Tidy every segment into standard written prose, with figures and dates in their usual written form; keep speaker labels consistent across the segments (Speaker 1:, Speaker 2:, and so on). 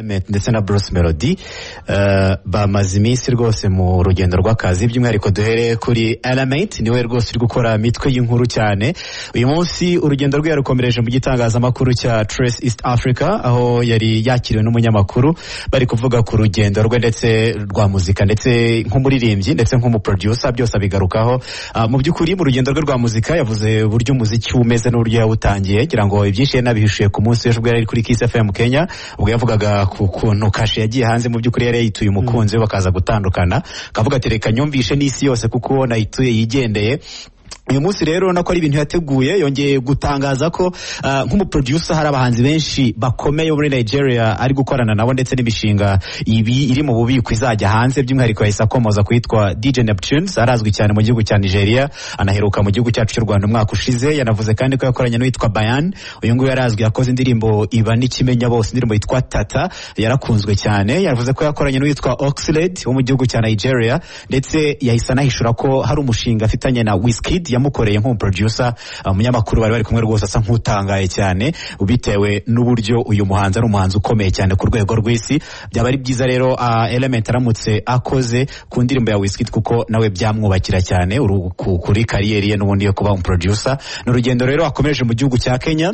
Speaker 1: ndetse na Bruce Melody bamaze iminsi rwose mu rugendo rw'akazi, by'umwihariko duhereye kuri Element niwe rwose uri gukora mitwe y'inkuru cyane. Uyu munsi urugendo rwe yarukomereje mu gitangazamakuru cya Trace East Africa, aho yari yakiriwe n'umunyamakuru bari kuvuga ku rugendo rwe ndetse rwa muzika ndetse nk'umuririmbyi ndetse nk'umuproducer, byose abigarukaho. Mu by'ukuri mu rugendo rwe rwa muzika yavuze uburyo umuziki umeze n'uburyo yawutangiye, ngira ngo ibyinshi yanabihishuye ku munsi w'ejo bwo yari kuri Kiss FM Kenya, ubwo yavugaga ku kuntu Kashe yagiye hanze, mu by'ukuri yari yituye umukunzi we bakaza gutandukana, akavuga ati reka nyumvishe n'isi yose kuko nayituye yigendeye. Uyu munsi rero nako ari ibintu yateguye, yongeye gutangaza ko nk'umuproducer hari abahanzi benshi bakomeye muri Nigeria ari gukorana nabo ndetse n'imishinga iri mu bubiko izajya hanze, by'umwihariko yahise akomoza kwitwa DJ Neptunes, arazwi cyane mu gihugu cya Nigeria, anaheruka mu gihugu cyacu cy'u Rwanda umwaka ushize. Yanavuze kandi ko yakoranye n'uwitwa Bayan, uyu nguyu yarazwi, yakoze indirimbo iba n'ikimenya bose, indirimbo yitwa Tata yarakunzwe cyane. Yavuze ko yakoranye n'uwitwa Oxlade wo mu gihugu cya Nigeria, ndetse yahise anahishura ko hari umushinga afitanye na Wizkid yamukoreye nk'umuproducer. Umunyamakuru bari kumwe rwose asa nk'utangaye cyane bitewe n'uburyo uyu muhanzi ari umuhanzi ukomeye cyane ku rwego rw'isi. Byaba ari byiza rero Element aramutse akoze ku ndirimbo ya Wizkid, kuko nawe byamwubakira cyane kuri kariyeri ye n'ubundi yo kuba umuproducer. N'urugendo rero akomereje mu gihugu cya Kenya,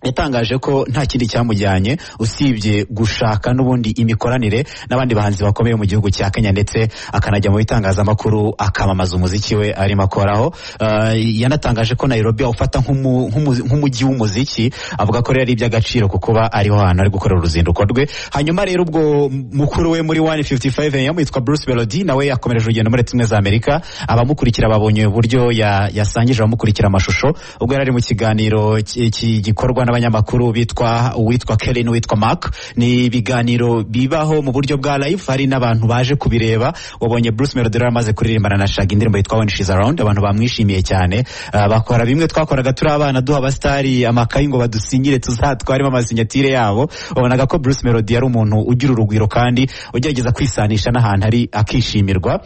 Speaker 1: yatangaje ko nta kindi cyamujyanye usibye gushaka n'ubundi imikoranire n'abandi bahanzi bakomeye mu gihugu cya Kenya, ndetse akanajya mu bitangazamakuru akamamaza umuziki we arimo akoraho. Yanatangaje ko Nairobi awufata nk'umujyi w'umuziki, avuga ko rero ari iby'agaciro kuko ariho hantu ari gukorera uruzinduko rwe. Hanyuma rero ubwo mukuru we muri 155 AM yitwa Bruce Melody, nawe yakomereje urugendo muri Leta Zunze Ubumwe za Amerika. Abamukurikira babonye uburyo yasangije abamukurikira amashusho ubwo yari ari mu kiganiro gikorwa n'abanyamakuru uwitwa Kelly n'uwitwa Mark. Ni ibiganiro bibaho mu buryo bwa live, hari n'abantu baje kubireba. Wabonye Bruce Melody amaze kuririmbana na Shaggy indirimbo yitwa When She's Around, abantu bamwishimiye cyane. Bakora bimwe twakoraga turi abana duha abastari amakayi ngo badusinyire tuzatwaremo amasinyatire yabo. Wabonaga ko Bruce Melody yari umuntu ugira urugwiro kandi ugerageza kwisanisha n'ahantu ari akishimirwa.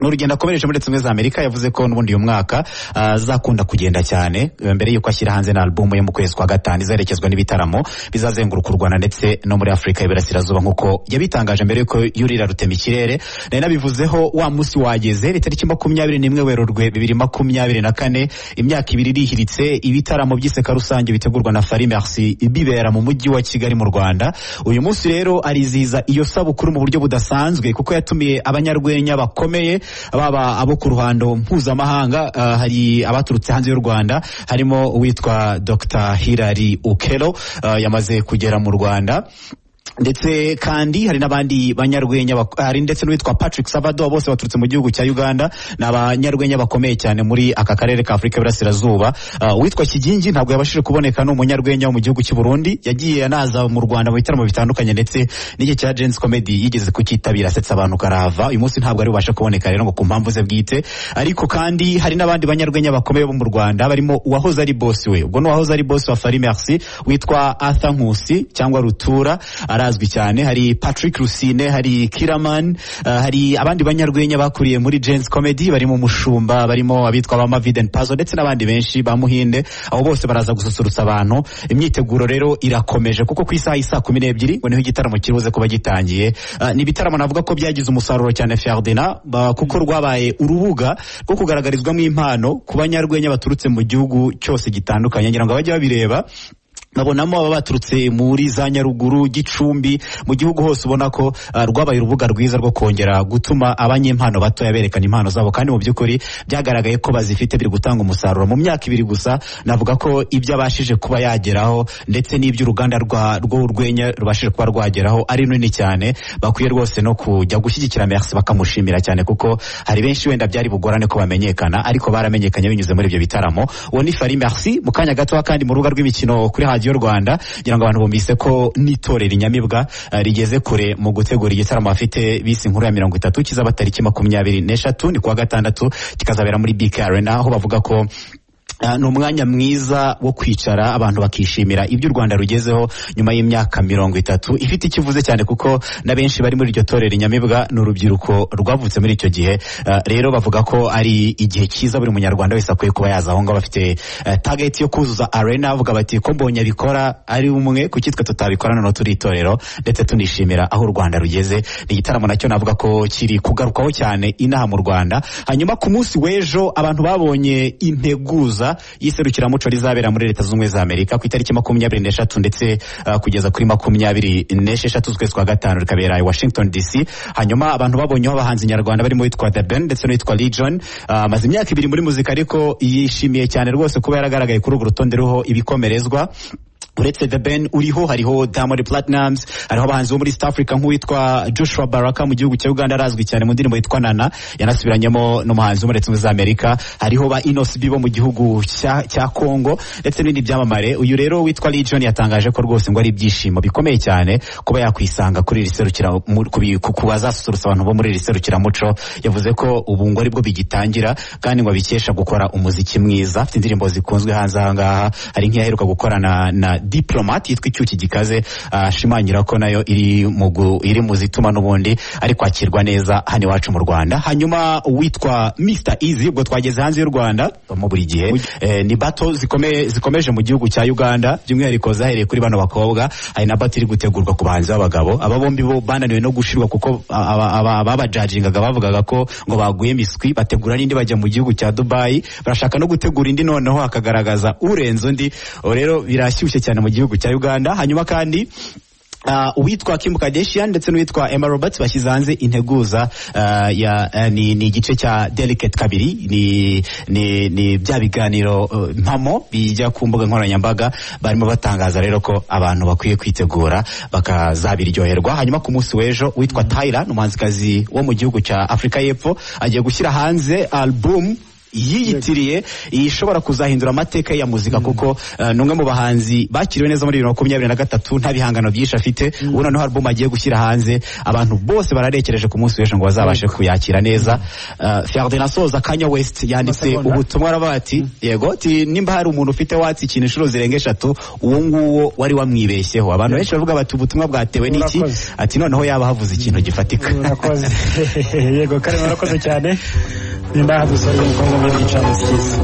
Speaker 1: N'urugendo akomereje muri Leta Zunze Ubumwe za Amerika, yavuze ko n'ubundi uyu mwaka azakunda kugenda cyane mbere yuko ashyira hanze na album ye mu kwezi kwa gatanu izerekezwa n'ibitaramo bizazenguruka u Rwanda ndetse no muri Afurika y'Iburasirazuba, nk'uko yabitangaje mbere yuko yurira Rutemikirere. Nari nabivuzeho wa munsi wageze, itariki 21 Werurwe 2024, imyaka ibiri irihiritse ibitaramo by'iseka rusange bitegurwa na Fari Merci bibera mu mujyi wa Kigali mu Rwanda. Uyu munsi rero ariziza iyo sabukuru mu buryo budasanzwe, kuko yatumiye abanyarwenya bakomeye, baba abo ku ruhando mpuzamahanga. Hari abaturutse hanze y'u Rwanda, harimo uwitwa Dr. Hilary Ukelo yamaze kugera mu Rwanda, ndetse kandi hari n'abandi banyarwenya, hari ndetse n'uwitwa Patrick Savado, bose baturutse mu gihugu cya Uganda. Ni abanyarwenya bakomeye cyane muri aka karere ka Afurika y'Iburasirazuba. Uwitwa Kigingi ntabwo yabashije kuboneka, ni umunyarwenya wo mu gihugu cy'u Burundi, yagiye anaza mu Rwanda mu bitaramo bitandukanye, ndetse n'igihe cya Gens Comedy yigeze kukitabira asetsa abantu karahava. Uyu munsi ntabwo ari bubashe kuboneka rero ngo ku mpamvu ze bwite. Ariko kandi hari n'abandi banyarwenya bakomeye bo mu Rwanda, barimo uwahoze ari boss we, ubwo n'uwahoze ari boss wa Fari Merci witwa Arthur Nkusi cyangwa Rutura, arazwi cyane. Hari Patrick Rusine, hari Kiraman, hari abandi banyarwenya bakuriye muri Gens Comedy, barimo Mushumba, barimo abitwa ba Maviden Pazo ndetse n'abandi benshi ba Muhinde. Abo bose baraza gususurutsa abantu. Imyiteguro rero irakomeje, kuko ku isaha 12 ngo niho igitaramo kibuze kuba gitangiye. Ni ibitaramo navuga ko byagize umusaruro cyane Ferdinand, kuko rwabaye urubuga rwo kugaragarizwamo impano ku banyarwenya baturutse mu gihugu cyose gitandukanye. Ngira ngo bajye babireba, babonamo aba baturutse muri za Nyaruguru, Gicumbi, mu gihugu hose. Ubona ko rwabaye urubuga rwiza rwo kongera gutuma abanyempano batoya berekana impano zabo, kandi mu by'ukuri byagaragaye ko bazifite, biri gutanga umusaruro. Mu myaka 2 gusa navuga ko ibyo abashije kuba yageraho ndetse n'iby'uruganda rw'urwenya rubashije kuba rwageraho ari nini cyane. Bakwiye rwose no kujya gushyigikira Merci bakamushimira cyane, kuko hari benshi wenda byari bugorane ko bamenyekana, ariko baramenyekanye binyuze muri ibyo bitaramo. Uwo ni Fari Merci. Mu kanya gato kandi mu rubuga rw'imikino kuri Radio Rwanda, ngira ngo abantu bumvise ko n'itorero Inyamibwa rigeze kure mu gutegura igitaramo afite bisi inkuru ya 30 kizaba tariki 23 ni kuwa gatandatu, kikazabera muri BK Arena, aho bavuga ko ni umwanya mwiza wo kwicara abantu bakishimira ibyo u Rwanda rugezeho nyuma y'imyaka 30 ifite ikivuze cyane kuko na benshi bari muri iryo torero inyamibwa n'urubyiruko rwavutse muri icyo gihe. Rero bavuga ko ari igihe cyiza buri munyarwanda wese akwiye kuba yaza aho ngaho. Bafite target yo kuzuza arena, bavuga bati ko mbonye abikora ari umwe kuki twe tutabikora noneho turi itorero ndetse tunishimira aho u Rwanda rugeze. Ni igitaramo nacyo navuga ko kiri kugarukaho cyane inaha mu Rwanda. Hanyuma ku munsi w'ejo abantu babonye integuza y'iserukiramuco rizabera muri Leta Zunze Ubumwe za Amerika ku itariki 23 ndetse kugeza kuri 26 z'ukwezi kwa gatanu rikabera i Washington DC. Hanyuma abantu babonyeho abahanzi nyarwanda barimo witwa The Ben ndetse n'uwitwa Legion. Amaze imyaka 2 muri muzika ariko yishimiye cyane rwose kuba yaragaragaye kuri urwo rutonde ruho ibikomerezwa. Uretse The Ben uriho hariho Diamond Platnumz, hariho abahanzi bo muri East Africa nk'uwitwa Joshua Baraka mu gihugu cya Uganda arazwi cyane mu ndirimbo yitwa Nana, yanasubiranyemo n'umuhanzi wo muri Leta Zunze Ubumwe za Amerika. Hariho ba Inos Bibo mu gihugu cya Congo ndetse n'ibindi byamamare. Uyu rero witwa Legion yatangaje ko rwose ngo ari ibyishimo bikomeye cyane kuba yakwisanga kuri iri serukira ku bazasusurutsa abantu bo muri iri serukiramuco. Yavuze ko ubu ngo aribwo bigitangira kandi ngo abikesha gukora umuziki mwiza. Afite indirimbo zikunzwe hanze aha ngaha, hari nk'iyaheruka gukorana na Diplomat yitwa Icyuki gikaze, ashimangira ko nayo iri mu zituma n'ubundi ari kwakirwa neza hano iwacu mu Rwanda. Hanyuma witwa Mr Easy ubwo twageze hanze y'u Rwanda mu buri gihe ni bato zikomeje mu gihugu cya Uganda, by'umwihariko zahereye kuri bano bakobwa. Hari na bato iri gutegurwa ku bahanzi b'abagabo. Aba bombi bo bananiwe no gushirwa kuko ababajajingaga bavugaga ko ngo baguye miswi, bategura n'indi bajya mu gihugu cya Dubai, barashaka no gutegura indi noneho hakagaragaza urenze undi. Rero birashyushye cyane mu gihugu cya Uganda. Hanyuma kandi uwitwa Kim Kardashian ndetse n'uwitwa Emma Roberts bashyize hanze integuza ni igice cya Delicate kabiri, ni bya biganiro mpamo bijya ku mbuga nkoranyambaga. Barimo batangaza rero ko abantu bakwiye kwitegura bakazabiryoherwa. Hanyuma ku munsi w'ejo witwa Tyler n'umuhanzikazi wo mu gihugu cya Afrika y'Epfo agiye gushyira hanze album yiyitiriye ishobora kuzahindura amateka ya muzika kuko numwe mu bahanzi bakiriwe neza muri 2023 nta bihangano byinshi afite. Ubu noneho album agiye gushyira hanze abantu bose bararekereje ku munsi w'ejo ngo bazabashe kuyakira neza. Ferdinand Soza Kanye West yanditse ubutumwa arabati yego nimba hari umuntu ufite watsi ikintu inshuro zirenga 3 uwo nguwo wari wamwibeshyeho. Abantu benshi bavuga bati ubutumwa bwatewe n'iki, ati noneho yaba havuze ikintu gifatika.
Speaker 2: Yego kare murakoze cyane. Nimba hadusoreye umukozi w'igicano cyiza.